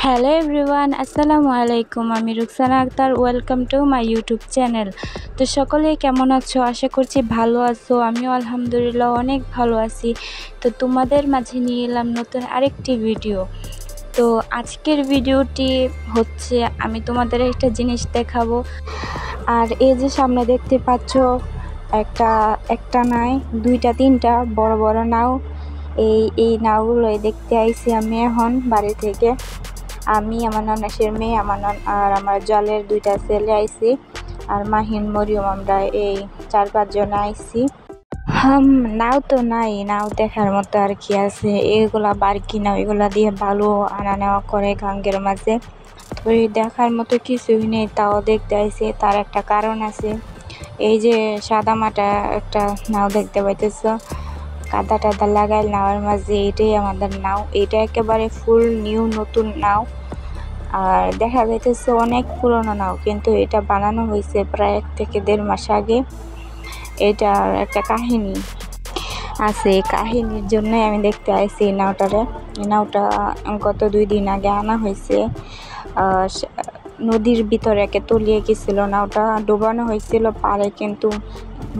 Hello everyone, আসসালামু আলাইকুম। আমি Ruksana Akter. Welcome to my YouTube channel. তো সকলেই কেমন আছো? আশা করছি ভালো আছো। আমিও আলহামদুলিল্লাহ অনেক ভালো আছি। তো তোমাদের মাঝে নিয়ে এলাম নতুন আরেকটি ভিডিও। তো আজকের ভিডিওটি হচ্ছে আমি তোমাদের একটা জিনিস দেখাবো। আর এই যে সামনে দেখতে পাচ্ছ একটা নাই, দুইটা তিনটা বড় বড় নাও। এই নাওগুলোই দেখতে আইছি আমি এখন বাড়ি থেকে। আমি, আমার ননাসের মেয়ে, আর আমার জলের দুইটা ছেলে আইছি, আর মাহিন, মরিয়ম, আমরা এই 4-5 জন আইছি। নাও তো নাই, নাও দেখার মতো আর কি আছে। এগুলা বারকি নাও, এগুলা দিয়ে বালু আনা নেওয়া করে গাঙ্গের মাঝে। তো এই দেখার মতো কিছুই নেই, তাও দেখতে আইছি। তার একটা কারণ আছে। এই যে সাদা মাটা একটা নাও দেখতে পাইতেছ, কাদা টাদা লাগাই নাওয়ার মাঝে, এটাই আমাদের নাও। এটা একেবারে ফুল নিউ নতুন নাও। আর দেখা যাইতেছে অনেক পুরনো নাও, কিন্তু এটা বানানো হয়েছে প্রায় 1 থেকে 1.5 মাস আগে। এটার একটা কাহিনী আছে, এই কাহিনীর জন্যই আমি দেখতে আইছি এই নাওটারে। এই নাওটা গত 2 দিন আগে আনা হয়েছে। নদীর ভিতরে তলিয়ে গেছিল নাওটা, ডুবানো হয়েছিল পারে, কিন্তু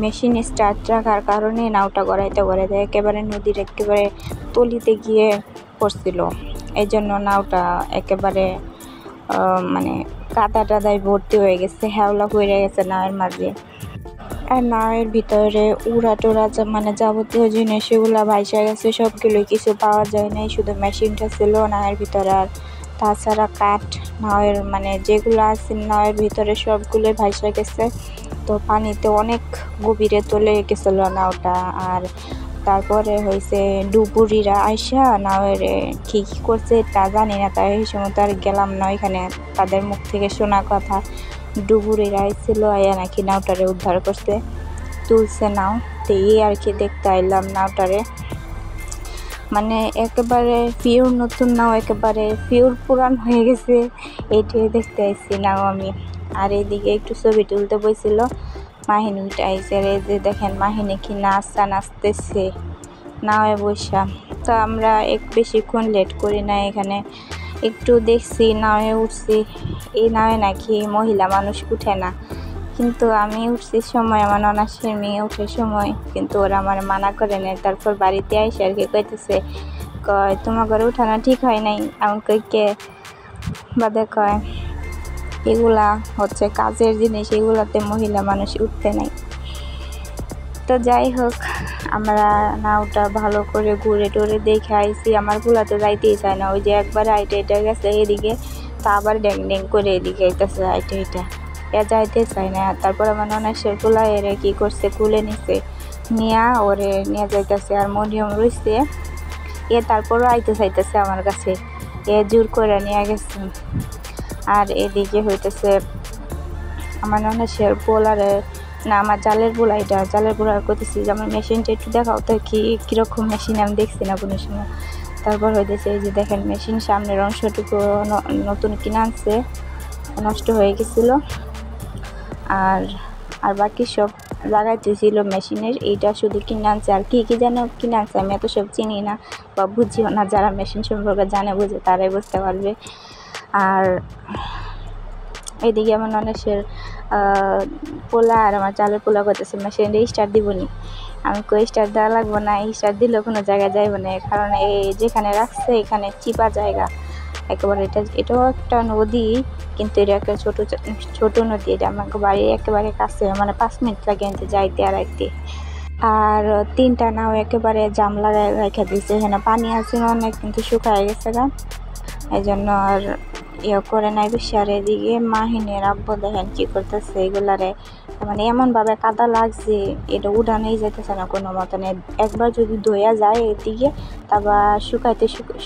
মেশিন স্টার্ট রাখার কারণে নাওটা গড়াইতে একেবারে নদীর একেবারে তলিতে গিয়ে পড়ছিল। এই জন্য নাওটা একেবারে মানে কাদা টাদায় ভর্তি হয়ে গেছে, হেওলা হয়ে গেছে নাওয়ের মাঝে। আর নাওয়ের ভিতরে উড়া টোড়া মানে যাবতীয় জিনিস এগুলা ভাইসা গেছে, সবগুলোই কিছু পাওয়া যায় নাই, শুধু মেশিনটা ছিল নাওয়ের ভিতরে। আর তাছাড়া কাঠ নাওয়ের মানে যেগুলো আছে নাওয়ের ভিতরে সবগুলোই ভাইসা গেছে। তো পানিতে অনেক গভীরে চলে গেছিল নাওটা। আর তারপরে হয়েছে ডুবুরিরা আইসা নাওয়ের কি করছে তা জানি না, তাই এই সময় তো আর গেলাম না এখানে। তাদের মুখ থেকে শোনা কথা, ডুবুরিরা আইছিল, আয়া নাকি নাওটারে উদ্ধার করছে, তুলছে নাও। তো এই আর কি দেখতে আইলাম নাওটারে। মানে একেবারে পিওর নতুন নাও, একেবারে পিওর পুরান হয়ে গেছে, এইটাই দেখতে আইছি নাও আমি। আর এইদিকে একটু ছবি তুলতে বইছিল মাহিনী, উঠে আইসে। আর এই যে দেখেন মাহিনী কি নাচতেছে নাওয়ে বসা। তো আমরা বেশিক্ষণ লেট করি না, এখানে একটু দেখছি, নাওয়ে উঠছি। এই নাওয়ে নাকি মহিলা মানুষ উঠে না, কিন্তু আমি উঠছি সময়, আমার ননাসের মেয়ে উঠে সময়, কিন্তু ওরা আমার মানা করে নেয়। তারপর বাড়িতে আইসে আর কি কইতেছে, কয় তোমার ঘরে উঠানো ঠিক হয় নাই। আমি কই কে বাদে, কয় এগুলা হচ্ছে কাজের জিনিস, এগুলাতে মহিলা মানুষ উঠতে নাই। তো যাই হোক, আমরা নাওটা ভালো করে ঘুরে টুরে দেখে আইছি। আমার গুলা তো যাইতেই চায় না, ওই যে একবার আইটা গেছে এদিকে, তা আবার ড্যাং ড্যাং করে এদিকে আইতেছে আইটা যাইতে চায় না। তারপর আমার ননাসের গুলা এরে কি করছে, কুলে নিছে, নিয়া ওরে নিয়ে যাইতেছে। আর মরিয়ম রইছে, তারপরও আইতে চাইতেছে আমার কাছে, জোর করে নিয়ে গেছে। আর এদিকে হইতেছে আমার ননাসের পোলারে, না আমার জালের পোলা, এটা জালের পোলা করতেছি যে আমার মেশিনটা একটু দেখাও তো, কীরকম মেশিন, আমি দেখছি না কোনো সময়। তারপর হইতেছে এই যে দেখেন মেশিন, সামনের অংশটুকু নতুন কিনে আনছে, নষ্ট হয়ে গেছিলো। আর বাকি সব লাগাইতেছিল মেশিনের, এইটা শুধু কিনে আনছে। আর কি যেন কিনে আনছে, আমি এত সব চিনি না বা বুঝিও না। যারা মেশিন সম্পর্কে জানে বুঝে তারাই বুঝতে পারবে। আর এদিকে আমার ননাসের পোলা আর আমার চালের পোলা করতেছে মেশিনটা স্টার্ট দিব নি। আমি কই স্টার্ট দেওয়া লাগবো না, স্টার্ট দিলেও কোনো জায়গায় যাইব না, কারণ এই যেখানে রাখছে এখানে চিপা জায়গা একেবারে। এটাও একটা নদী, কিন্তু এটা একটা ছোট নদী। এটা আমাকে বাড়ির একেবারে কাছে, মানে 5 মিনিট লাগে যাইতে আর আইতে। আর 3টা নাও একেবারে জাম লাগাই রেখে দিয়েছে, এখানে পানি আছে অনেক, কিন্তু শুকায় গেছে গা, এই জন্য আর করে নাই বেশি। আর এদিকে মাহিনের আব্বু দেখেন কি করতেছে, এগুলারে মানে এমনভাবে কাদা লাগছে, এটা উঠানোই যেতেছে না কোনো মতনে। একবার যদি ধোয়া যায় এদিকে, তারপর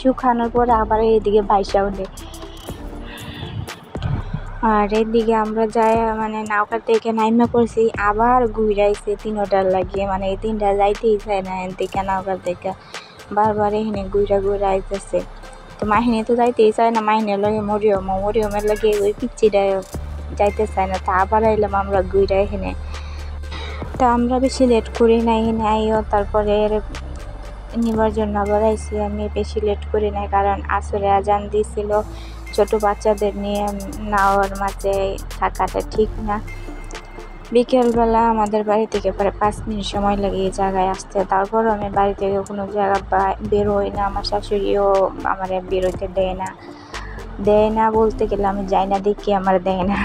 শুকানোর পরে আবার এদিকে ভাইসা উঠে। আর এদিকে আমরা যাই মানে নৌকা থেকে নাইমা পড়ছি, আবার ঘুরাইছে 3টার লাগিয়ে, মানে এই 3টা যাইতেই চায় না এদিকে নৌকা থেকে, বারবার এখানে ঘুরা আইতেছে। তো মাহিনী তো যাইতেই চায় না, মাহিনীর লগে মরিয়মের লগে ওই পিচ্চিটা যাইতে চায় না। তা আবার আইলাম আমরা ঘুরা এখানে। তা আমরা বেশি লেট করি না, এখানে আইও। তারপরে নিবার জন্য আবার আইছি। আমি বেশি লেট করি নাই, কারণ আসরে আজান দিছিল। ছোট বাচ্চাদের নিয়ে নাওয়ার মাঝে থাকাটা ঠিক না। বিকেলবেলা আমাদের বাড়ি থেকে প্রায় 5 মিনিট সময় লাগে এই জায়গায় আসতে। তারপর আমি বাড়ি থেকে কোনো জায়গা বের হই না। আমার শাশুড়িও আমার বেরোতে দেয় না বলতে গেলে আমি যাই না দেখি আমার দেয় না।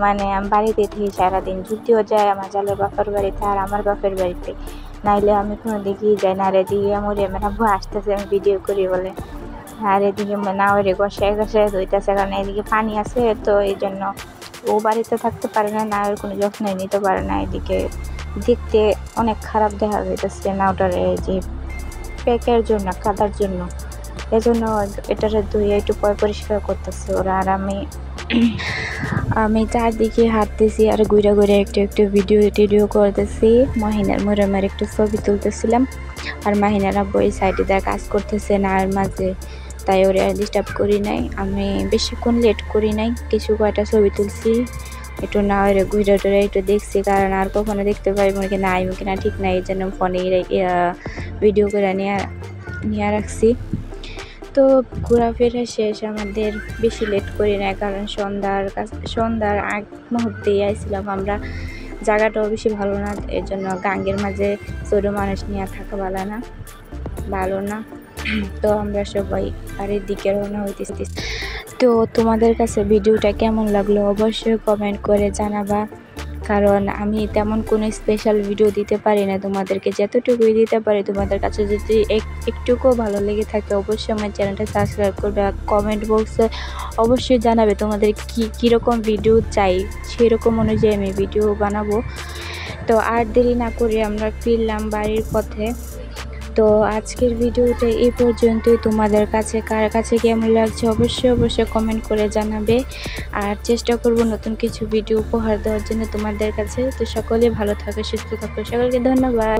মানে আমি বাড়িতে থেকে সারাদিন যদিও যায় আমার জালের বাপের বাড়িতে আর আমার বাপের বাড়িতে, নাইলে আমি কোনো দিকেই যাই না। আর এদিকে আমার আব্বু আসতেছে, আমি ভিডিও করি বলে। আর এদিকে নাওয়ারে গসায় ধুইতেছে, কারণ এদিকে পানি আছে, তো এই জন্য ও বাড়িতে থাকতে পারে না, নাওয়ের কোনো যত্নই নিতে পারে না। এদিকে দেখতে অনেক খারাপ দেখা যাইতেছে নাওটার এই যে প্যাকের জন্য, কাদার জন্য। এজন্য এটারে ধুয়ে একটু পরিষ্কার করতেছে ওরা। আর আমি চারদিকে হাঁটতেছি আর ঘুরে একটু ভিডিও করতেছি। মহিনার একটু ছবি তুলতেছিলাম। আর মাহিনার আব্বু এই সাইডে তার কাজ করতেছে নাওয়ের মাঝে, তাই ওরে আর ডিস্টার্ব করি নাই। আমি বেশিক্ষণ লেট করি নাই, কিছু কয়টা ছবি তুলছি, একটু নাওয়ের ঘুরে একটু দেখছি, কারণ আর কখনো দেখতে পাইব কিনা আইব কিনা ঠিক নাই। এই জন্য ফোনে ভিডিও করে নিয়ে রাখছি। তো ঘোরাফেরা শেষ, আমাদের বেশি লেট করি না, কারণ সন্ধ্যার আগ মুহূর্তেই আইছিলাম আমরা। জায়গাটাও বেশি ভালো না, এর জন্য গাঙ্গের মাঝে ছোট মানুষ নিয়ে থাকা ভালো না। তো আমরা সবাই বাড়ির দিকে রওনা হইতেছি। তো তোমাদের কাছে ভিডিওটা কেমন লাগলো অবশ্যই কমেন্ট করে জানাবা, কারণ আমি তেমন কোনো স্পেশাল ভিডিও দিতে পারি না তোমাদেরকে। যতটুকুই দিতে পারি তোমাদের কাছে যদি একটুকুও ভালো লেগে থাকে অবশ্যই আমার চ্যানেলটা সাবস্ক্রাইব করবে। কমেন্ট বক্সে অবশ্যই জানাবে তোমাদের কীরকম ভিডিও চাই, সেরকম অনুযায়ী আমি ভিডিও বানাবো। তো আর দেরি না করে আমরা ফিরলাম বাড়ির পথে। তো আজকের ভিডিওটা এই পর্যন্তই। তোমাদের কার কাছে কেমন লাগছে অবশ্যই কমেন্ট করে জানাবে। আর চেষ্টা করব নতুন কিছু ভিডিও উপহার দেওয়ার জন্য তোমাদের কাছে। তো সকলে ভালো থাকো, সুস্থ থাকো, সকলকে ধন্যবাদ।